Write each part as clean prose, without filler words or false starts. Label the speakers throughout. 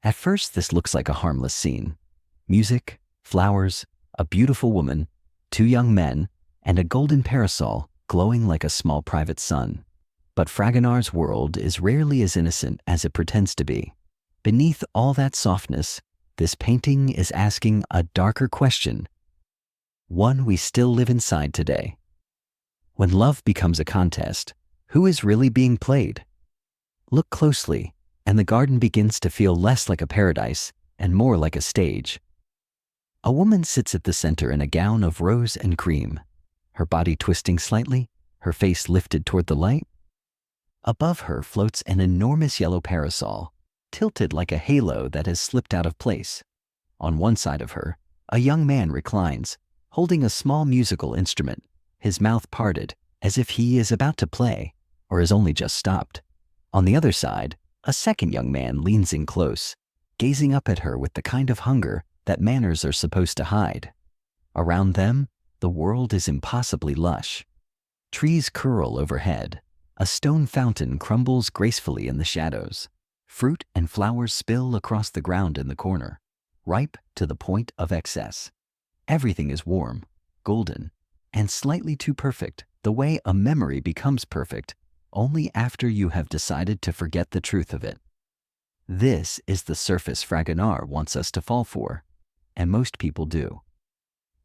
Speaker 1: At first, this looks like a harmless scene. Music, flowers, a beautiful woman, two young men, and a golden parasol glowing like a small private sun. But Fragonard's world is rarely as innocent as it pretends to be. Beneath all that softness, this painting is asking a darker question, one we still live inside today. When love becomes a contest, who is really being played? Look closely, and the garden begins to feel less like a paradise and more like a stage. A woman sits at the center in a gown of rose and cream, her body twisting slightly, her face lifted toward the light. Above her floats an enormous yellow parasol, tilted like a halo that has slipped out of place. On one side of her, a young man reclines, holding a small musical instrument, his mouth parted as if he is about to play or has only just stopped. On the other side, a second young man leans in close, gazing up at her with the kind of hunger that manners are supposed to hide. Around them, the world is impossibly lush. Trees curl overhead. A stone fountain crumbles gracefully in the shadows. Fruit and flowers spill across the ground in the corner, ripe to the point of excess. Everything is warm, golden, and slightly too perfect, the way a memory becomes perfect only after you have decided to forget the truth of it. This is the surface Fragonard wants us to fall for, and most people do.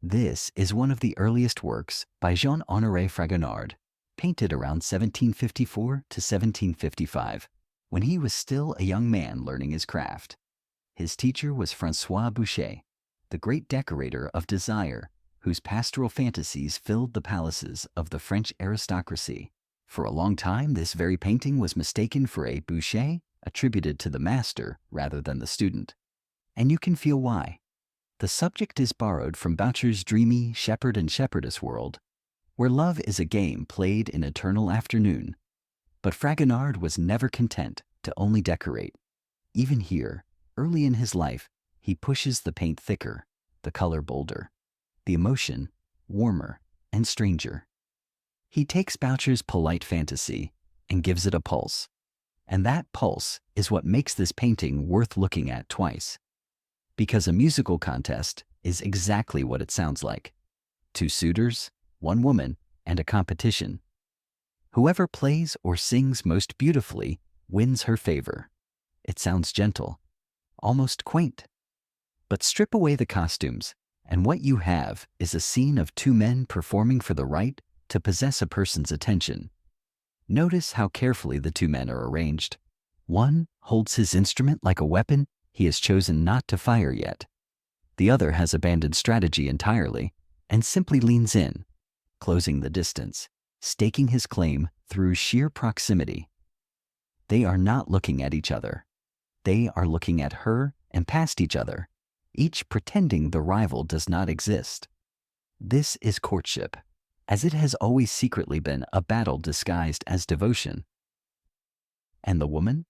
Speaker 1: This is one of the earliest works by Jean-Honoré Fragonard, painted around 1754 to 1755, when he was still a young man learning his craft. His teacher was Boucher, the great decorator of desire, whose pastoral fantasies filled the palaces of the French aristocracy. For a long time, this very painting was mistaken for a Boucher attributed to the master rather than the student. And you can feel why. The subject is borrowed from Boucher's dreamy shepherd and shepherdess world, where love is a game played in eternal afternoon. But Fragonard was never content to only decorate. Even here, early in his life, he pushes the paint thicker, the color bolder, the emotion warmer and stranger. He takes Boucher's polite fantasy and gives it a pulse. And that pulse is what makes this painting worth looking at twice. Because a musical contest is exactly what it sounds like. Two suitors, one woman, and a competition. Whoever plays or sings most beautifully wins her favor. It sounds gentle, almost quaint. But strip away the costumes, and what you have is a scene of two men performing for the right to possess a person's attention. Notice how carefully the two men are arranged. One holds his instrument like a weapon he has chosen not to fire yet. The other has abandoned strategy entirely and simply leans in, closing the distance, staking his claim through sheer proximity. They are not looking at each other. They are looking at her and past each other, each pretending the rival does not exist. This is courtship, as it has always secretly been a battle disguised as devotion. And the woman?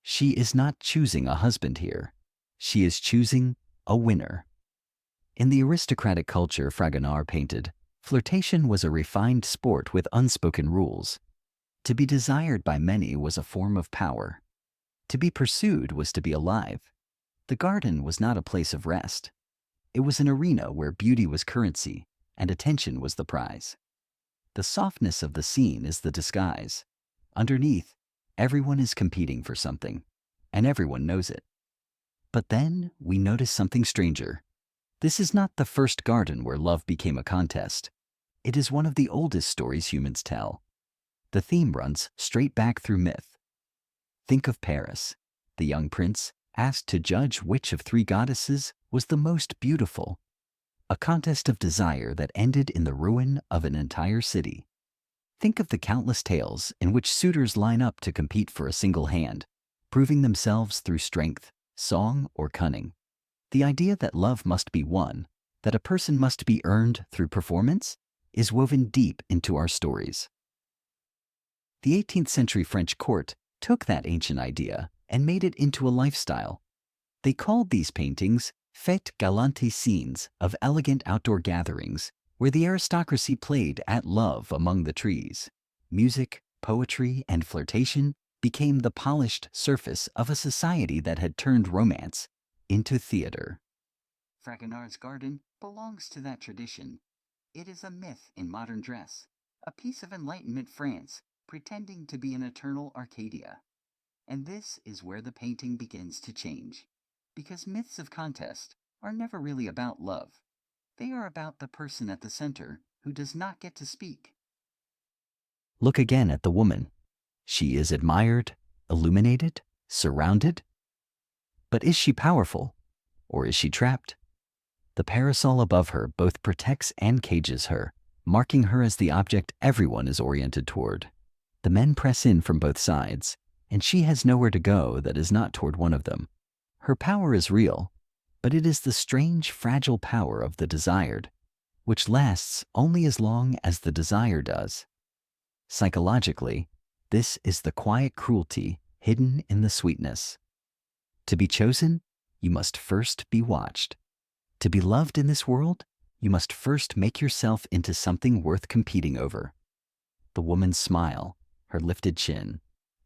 Speaker 1: She is not choosing a husband here. She is choosing a winner. In the aristocratic culture Fragonard painted, flirtation was a refined sport with unspoken rules. To be desired by many was a form of power. To be pursued was to be alive. The garden was not a place of rest. It was an arena where beauty was currency and attention was the prize. The softness of the scene is the disguise. Underneath, everyone is competing for something, and everyone knows it. But then we notice something stranger. This is not the first garden where love became a contest. It is one of the oldest stories humans tell. The theme runs straight back through myth. Think of Paris, the young prince asked to judge which of three goddesses was the most beautiful. A contest of desire that ended in the ruin of an entire city. Think of the countless tales in which suitors line up to compete for a single hand, proving themselves through strength, song, or cunning. The idea that love must be won, that a person must be earned through performance, is woven deep into our stories. The 18th century French court took that ancient idea and made it into a lifestyle. They called these paintings fête galante scenes of elegant outdoor gatherings where the aristocracy played at love among the trees. Music, poetry, and flirtation became the polished surface of a society that had turned romance into theater. Fragonard's garden belongs to that tradition. It is a myth in modern dress, a piece of Enlightenment France pretending to be an eternal Arcadia. And this is where the painting begins to change, because myths of contest are never really about love. They are about the person at the center who does not get to speak. Look again at the woman. She is admired, illuminated, surrounded. But is she powerful, or is she trapped? The parasol above her both protects and cages her, marking her as the object everyone is oriented toward. The men press in from both sides, and she has nowhere to go that is not toward one of them. Her power is real, but it is the strange, fragile power of the desired, which lasts only as long as the desire does. Psychologically, this is the quiet cruelty hidden in the sweetness. To be chosen, you must first be watched. To be loved in this world, you must first make yourself into something worth competing over. The woman's smile, her lifted chin,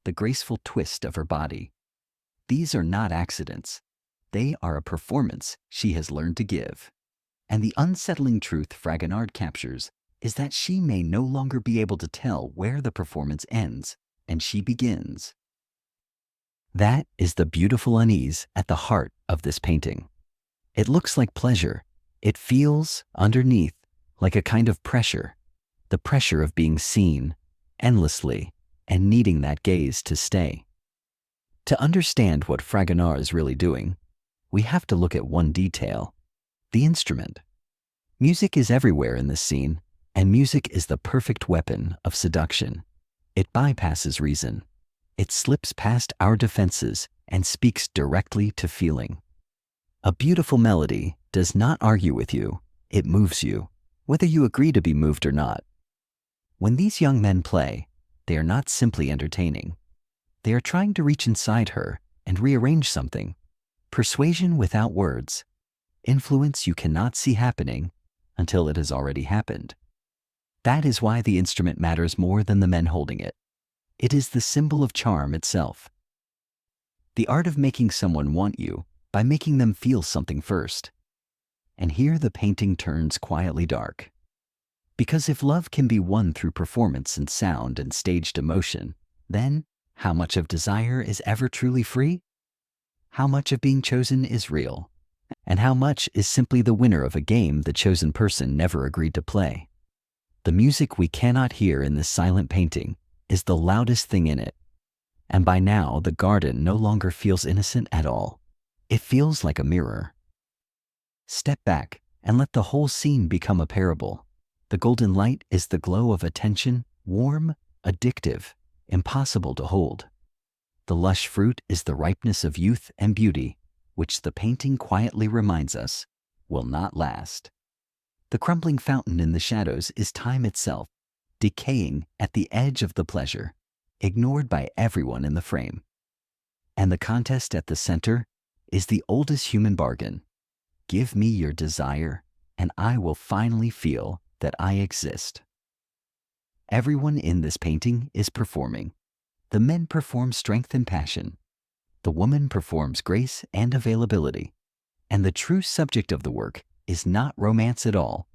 Speaker 1: the graceful twist of her body. These are not accidents. They are a performance she has learned to give. And the unsettling truth Fragonard captures is that she may no longer be able to tell where the performance ends and she begins. That is the beautiful unease at the heart of this painting. It looks like pleasure. It feels, underneath, like a kind of pressure, the pressure of being seen, endlessly, and needing that gaze to stay. To understand what Fragonard is really doing, we have to look at one detail: the instrument. Music is everywhere in this scene, and music is the perfect weapon of seduction. It bypasses reason. It slips past our defenses and speaks directly to feeling. A beautiful melody does not argue with you, it moves you, whether you agree to be moved or not. When these young men play, they are not simply entertaining. They are trying to reach inside her and rearrange something. Persuasion without words. Influence you cannot see happening until it has already happened. That is why the instrument matters more than the men holding it. It is the symbol of charm itself. The art of making someone want you by making them feel something first. And here the painting turns quietly dark. Because if love can be won through performance and sound and staged emotion, then how much of desire is ever truly free? How much of being chosen is real? And how much is simply the winner of a game the chosen person never agreed to play? The music we cannot hear in this silent painting is the loudest thing in it. And by now, the garden no longer feels innocent at all. It feels like a mirror. Step back and let the whole scene become a parable. The golden light is the glow of attention, warm, addictive, impossible to hold. The lush fruit is the ripeness of youth and beauty, which the painting quietly reminds us will not last. The crumbling fountain in the shadows is time itself, decaying at the edge of the pleasure, ignored by everyone in the frame. And the contest at the center is the oldest human bargain. Give me your desire, and I will finally feel that I exist. Everyone in this painting is performing. The men perform strength and passion. The woman performs grace and availability. And the true subject of the work is not romance at all.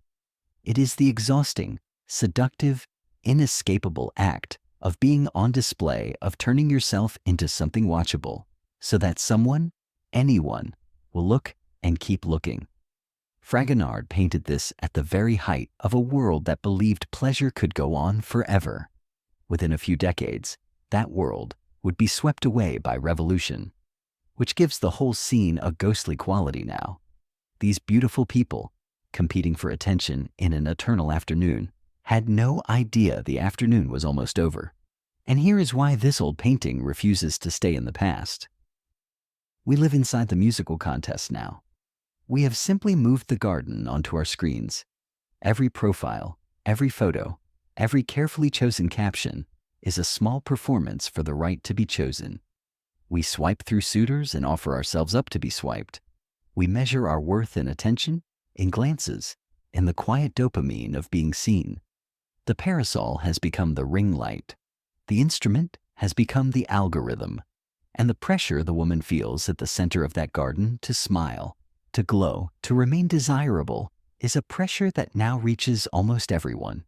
Speaker 1: It is the exhausting, seductive, inescapable act of being on display, of turning yourself into something watchable, so that someone, anyone, will look and keep looking. Fragonard painted this at the very height of a world that believed pleasure could go on forever. Within a few decades, that world would be swept away by revolution, which gives the whole scene a ghostly quality now. These beautiful people, competing for attention in an eternal afternoon, had no idea the afternoon was almost over. And here is why this old painting refuses to stay in the past. We live inside the musical contest now. We have simply moved the garden onto our screens. Every profile, every photo, every carefully chosen caption is a small performance for the right to be chosen. We swipe through suitors and offer ourselves up to be swiped. We measure our worth in attention, in glances, in the quiet dopamine of being seen. The parasol has become the ring light. The instrument has become the algorithm, and the pressure the woman feels at the center of that garden to smile, to glow, to remain desirable is a pressure that now reaches almost everyone.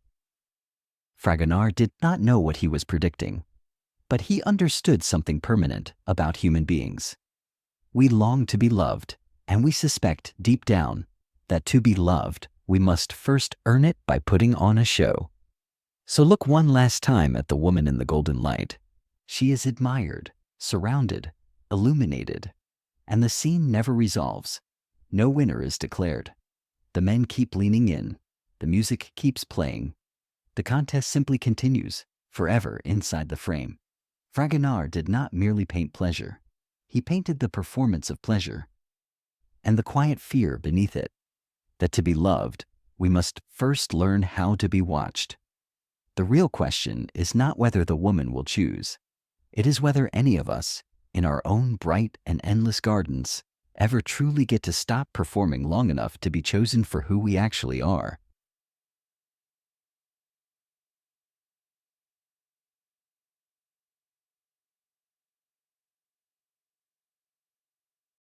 Speaker 1: Fragonard did not know what he was predicting, but he understood something permanent about human beings. We long to be loved, and we suspect deep down that to be loved, we must first earn it by putting on a show. So look one last time at the woman in the golden light. She is admired, surrounded, illuminated, and the scene never resolves. No winner is declared. The men keep leaning in. The music keeps playing. The contest simply continues, forever inside the frame. Fragonard did not merely paint pleasure. He painted the performance of pleasure and the quiet fear beneath it, that to be loved, we must first learn how to be watched. The real question is not whether the woman will choose. It is whether any of us, in our own bright and endless gardens, ever truly get to stop performing long enough to be chosen for who we actually are.